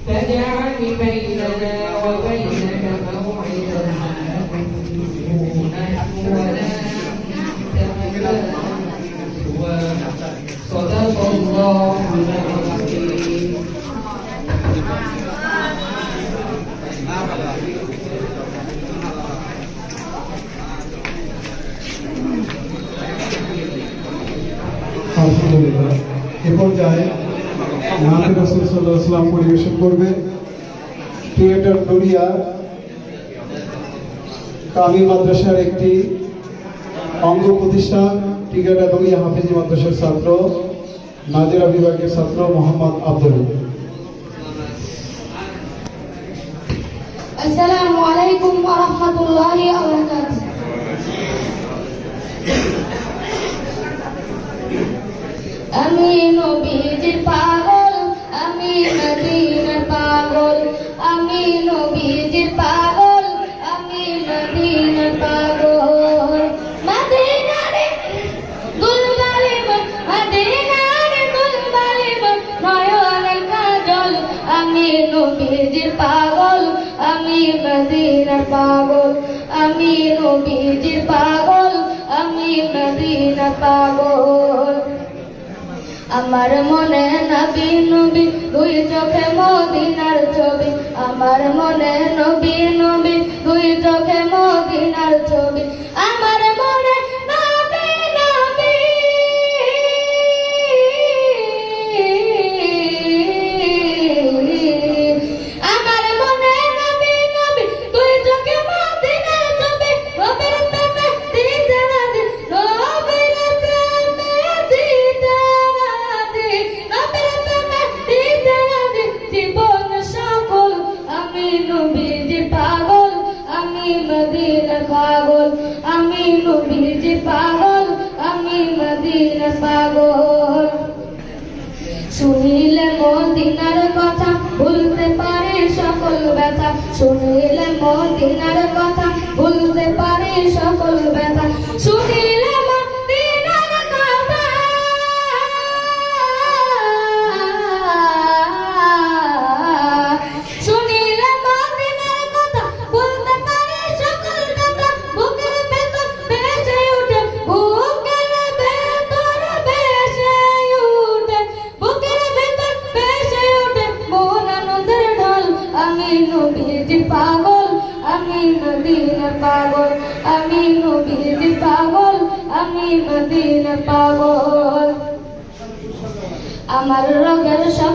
فاجعل بيننا وبينك موعدا ولا صدق الله العظيم. আলহামদুলিল্লাহ। এ পর্যায়ে নাতে রাসূল সাল্লাল্লাহু আলাইহি ওয়াসাল্লাম পরিবেশন করবে ক্রিয়েটর দুনিয়া কামিল মাদ্রাসার একটি অঙ্গ প্রতিষ্ঠান ক্রিয়েটর দুনিয়া হাফেজি মাদ্রাসার ছাত্র নাজিরা বিভাগের ছাত্র মোহাম্মদ আব্দুল। আসসালামু আলাইকুম ওয়া রাহমাতুল্লাহি ওয়া বারাকাতুহু। আমি নবীজির পাগল, আমি মদিনার পাগল, আমি নবীজির পাগল, আমি মদিনার পাগল। মদিনারে দুলবালি মদিনারে দুলবালি নয়নের কাজল, আমি নবীজির পাগল, আমি মদিনার পাগল, আমি নবীজির পাগল, আমি মদিনার পাগল। আমার মনে নবী নবী দুই চোখে মদিনার ছবি, আমার মনে নবী নবী দুই চোখে মদিনার ছবি, আমার মনে নবী নবী আমার মনে নবী নবী দুই চোখে মদিনার ছবি, নবীর প্রেমে দিতে রাজি, নবীর প্রেমে দিতে রাজি, নবীর প্রেমে দিতে রাজি জীবন সকল। আমি নবীজির পাগল, আমি মদিনার পাগল, আমি নবীজির পাগল, আমি মদিনার পাগল। শুনিলে মদিনার কথা ভুলতে পারে সকল ব্যথা, শুনিলে মদিনার কথা ভুলতে পারে সকল ব্যথা, শুনিলে মদিনার কথা শুনিলে মদিনার কথা ভুলতে পারে সকল ব্যথা, বুকের ভেতর ভেসে ওঠে, বুকের ভেতর ভেসে ওঠে, বুকের ভেতর ভেসে ওঠে মন আনন্দের ঢল। আমি নবীজির পাগল, আমি মদিনার পাগল, আমি নবীজির পাগল, আমি মদিনার পাগল। আমার রোগের সকল